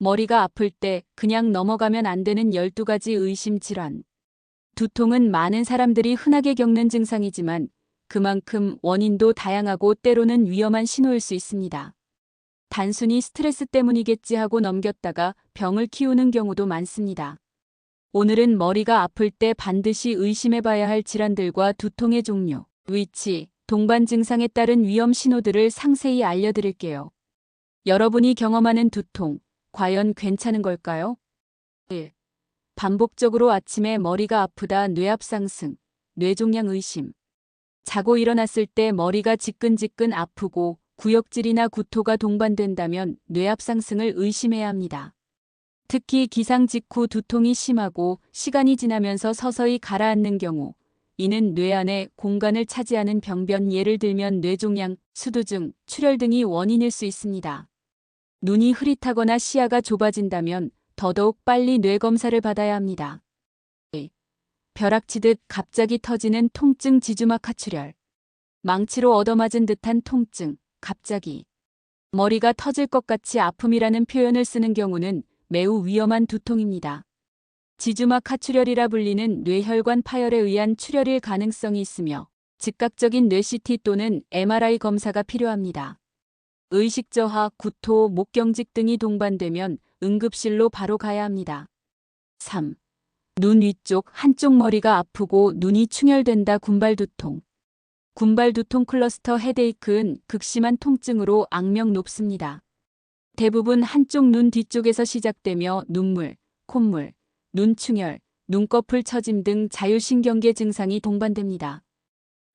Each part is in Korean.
머리가 아플 때 그냥 넘어가면 안 되는 12가지 의심 질환. 두통은 많은 사람들이 흔하게 겪는 증상이지만 그만큼 원인도 다양하고 때로는 위험한 신호일 수 있습니다. 단순히 스트레스 때문이겠지 하고 넘겼다가 병을 키우는 경우도 많습니다. 오늘은 머리가 아플 때 반드시 의심해봐야 할 질환들과 두통의 종류, 위치, 동반 증상에 따른 위험 신호들을 상세히 알려드릴게요. 여러분이 경험하는 두통, 과연 괜찮은 걸까요? 1. 반복적으로 아침에 머리가 아프다, 뇌압 상승, 뇌종양 의심. 자고 일어났을 때 머리가 지끈지끈 아프고 구역질이나 구토가 동반된다면 뇌압 상승을 의심해야 합니다. 특히 기상 직후 두통이 심하고 시간이 지나면서 서서히 가라앉는 경우, 이는 뇌 안에 공간을 차지하는 병변, 예를 들면 뇌종양, 수두증, 출혈 등이 원인일 수 있습니다. 눈이 흐릿하거나 시야가 좁아진다면 더더욱 빨리 뇌 검사를 받아야 합니다. 벼락치듯 갑자기 터지는 통증, 지주막 하출혈. 망치로 얻어맞은 듯한 통증, 갑자기. 머리가 터질 것 같이 아픔이라는 표현을 쓰는 경우는 매우 위험한 두통입니다. 지주막 하출혈이라 불리는 뇌혈관 파열에 의한 출혈일 가능성이 있으며 즉각적인 뇌 CT 또는 MRI 검사가 필요합니다. 의식 저하, 구토, 목경직 등이 동반되면 응급실로 바로 가야 합니다. 3. 눈 위쪽 한쪽 머리가 아프고 눈이 충혈된다, 군발두통. 군발두통 클러스터 헤데이크는 극심한 통증으로 악명 높습니다. 대부분 한쪽 눈 뒤쪽에서 시작되며 눈물, 콧물, 눈충혈, 눈꺼풀 처짐 등 자율신경계 증상이 동반됩니다.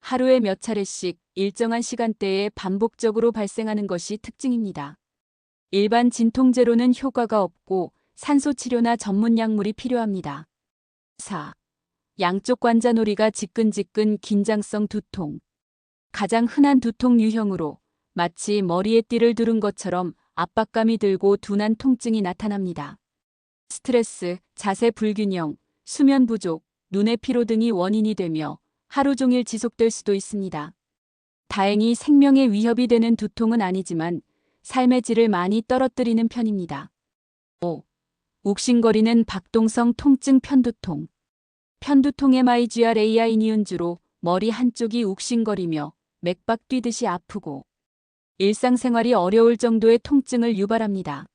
하루에 몇 차례씩 일정한 시간대에 반복적으로 발생하는 것이 특징입니다. 일반 진통제로는 효과가 없고 산소치료나 전문 약물이 필요합니다. 4. 양쪽 관자놀이가 지끈지끈, 긴장성 두통. 가장 흔한 두통 유형으로 마치 머리에 띠를 두른 것처럼 압박감이 들고 둔한 통증이 나타납니다. 스트레스, 자세 불균형, 수면 부족, 눈의 피로 등이 원인이 되며 하루 종일 지속될 수도 있습니다. 다행히 생명에 위협이 되는 두통은 아니지만 삶의 질을 많이 떨어뜨리는 편입니다. 5. 욱신거리는 박동성 통증, 편두통. 편두통 MIGRAI 니은주로 머리 한쪽이 욱신거리며 맥박 뛰듯이 아프고 일상생활이 어려울 정도의 통증을 유발합니다.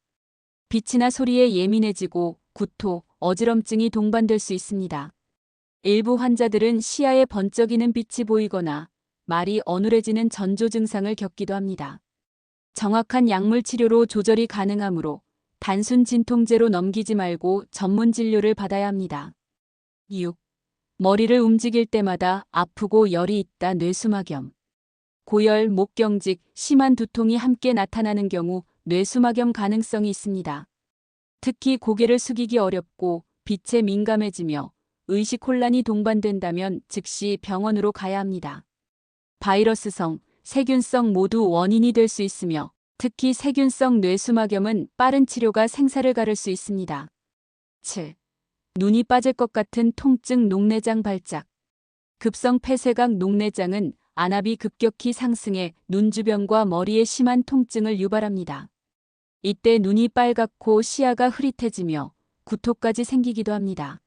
빛이나 소리에 예민해지고 구토, 어지럼증이 동반될 수 있습니다. 일부 환자들은 시야에 번쩍이는 빛이 보이거나 말이 어눌해지는 전조 증상을 겪기도 합니다. 정확한 약물 치료로 조절이 가능하므로 단순 진통제로 넘기지 말고 전문 진료를 받아야 합니다. 6. 머리를 움직일 때마다 아프고 열이 있다, 뇌수막염. 고열, 목경직, 심한 두통이 함께 나타나는 경우 뇌수막염 가능성이 있습니다. 특히 고개를 숙이기 어렵고 빛에 민감해지며 의식 혼란이 동반된다면 즉시 병원으로 가야 합니다. 바이러스성, 세균성 모두 원인이 될 수 있으며 특히 세균성 뇌수막염은 빠른 치료가 생사를 가를 수 있습니다. 7. 눈이 빠질 것 같은 통증, 녹내장 발작. 급성 폐쇄각 녹내장은 안압이 급격히 상승해 눈 주변과 머리에 심한 통증을 유발합니다. 이때 눈이 빨갛고 시야가 흐릿해지며 구토까지 생기기도 합니다.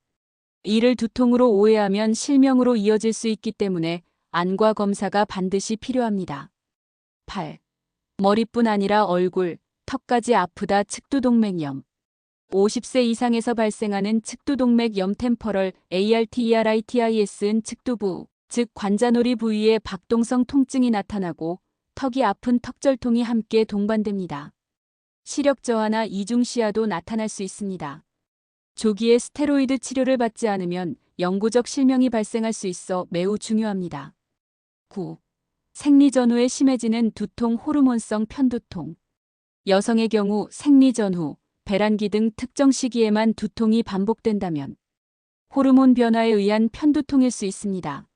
이를 두통으로 오해하면 실명으로 이어질 수 있기 때문에 안과 검사가 반드시 필요합니다. 8. 머리뿐 아니라 얼굴, 턱까지 아프다, 측두동맥염. 50세 이상에서 발생하는 측두동맥염 템퍼럴 ARTERITIS는 측두부, 즉 관자놀이 부위에 박동성 통증이 나타나고 턱이 아픈 턱절통이 함께 동반됩니다. 시력 저하나 이중시야도 나타날 수 있습니다. 조기에 스테로이드 치료를 받지 않으면 영구적 실명이 발생할 수 있어 매우 중요합니다. 9. 생리 전후에 심해지는 두통, 호르몬성 편두통. 여성의 경우 생리 전후, 배란기 등 특정 시기에만 두통이 반복된다면 호르몬 변화에 의한 편두통일 수 있습니다.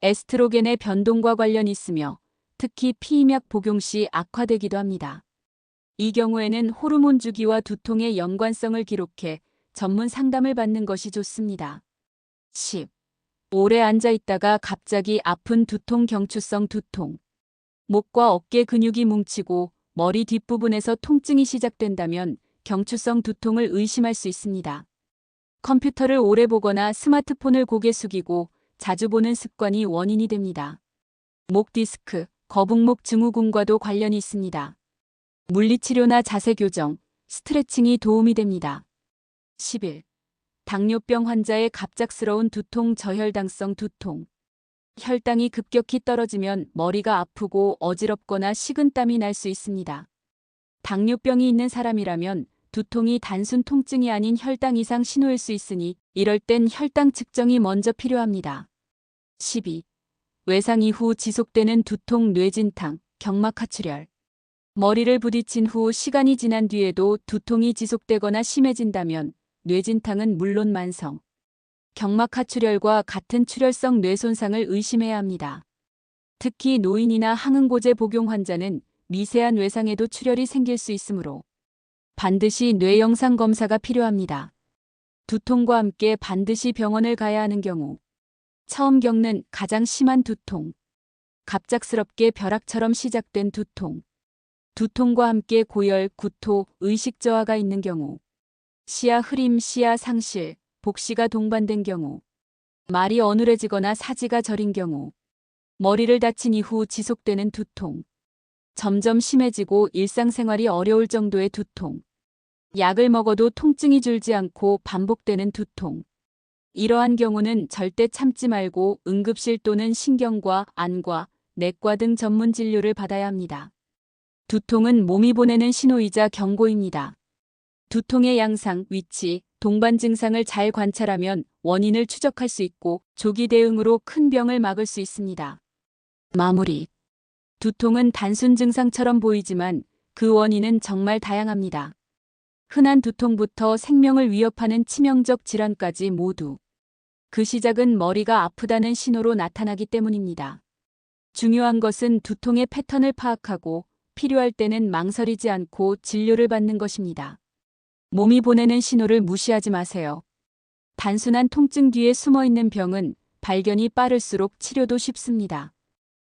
에스트로겐의 변동과 관련이 있으며 특히 피임약 복용 시 악화되기도 합니다. 이 경우에는 호르몬 주기와 두통의 연관성을 기록해 전문 상담을 받는 것이 좋습니다. 10. 오래 앉아 있다가 갑자기 아픈 두통, 경추성 두통. 목과 어깨 근육이 뭉치고 머리 뒷부분에서 통증이 시작된다면 경추성 두통을 의심할 수 있습니다. 컴퓨터를 오래 보거나 스마트폰을 고개 숙이고 자주 보는 습관이 원인이 됩니다. 목 디스크, 거북목 증후군과도 관련이 있습니다. 물리치료나 자세 교정, 스트레칭이 도움이 됩니다. 11. 당뇨병 환자의 갑작스러운 두통, 저혈당성 두통. 혈당이 급격히 떨어지면 머리가 아프고 어지럽거나 식은땀이 날 수 있습니다. 당뇨병이 있는 사람이라면 두통이 단순 통증이 아닌 혈당 이상 신호일 수 있으니 이럴 땐 혈당 측정이 먼저 필요합니다. 12. 외상 이후 지속되는 두통, 뇌진탕, 경막하출혈. 머리를 부딪힌 후 시간이 지난 뒤에도 두통이 지속되거나 심해진다면 뇌진탕은 물론 만성, 경막하출혈과 같은 출혈성 뇌손상을 의심해야 합니다. 특히 노인이나 항응고제 복용 환자는 미세한 외상에도 출혈이 생길 수 있으므로 반드시 뇌 영상 검사가 필요합니다. 두통과 함께 반드시 병원을 가야 하는 경우. 처음 겪는 가장 심한 두통. 갑작스럽게 벼락처럼 시작된 두통. 두통과 함께 고열, 구토, 의식 저하가 있는 경우. 시야 흐림, 시야 상실, 복시가 동반된 경우. 말이 어눌해지거나 사지가 저린 경우. 머리를 다친 이후 지속되는 두통. 점점 심해지고 일상생활이 어려울 정도의 두통. 약을 먹어도 통증이 줄지 않고 반복되는 두통. 이러한 경우는 절대 참지 말고 응급실 또는 신경과 안과 내과 등 전문 진료를 받아야 합니다. 두통은 몸이 보내는 신호이자 경고입니다. 두통의 양상, 위치, 동반 증상을 잘 관찰하면 원인을 추적할 수 있고 조기 대응으로 큰 병을 막을 수 있습니다. 마무리. 두통은 단순 증상처럼 보이지만 그 원인은 정말 다양합니다. 흔한 두통부터 생명을 위협하는 치명적 질환까지 모두 그 시작은 머리가 아프다는 신호로 나타나기 때문입니다. 중요한 것은 두통의 패턴을 파악하고 필요할 때는 망설이지 않고 진료를 받는 것입니다. 몸이 보내는 신호를 무시하지 마세요. 단순한 통증 뒤에 숨어 있는 병은 발견이 빠를수록 치료도 쉽습니다.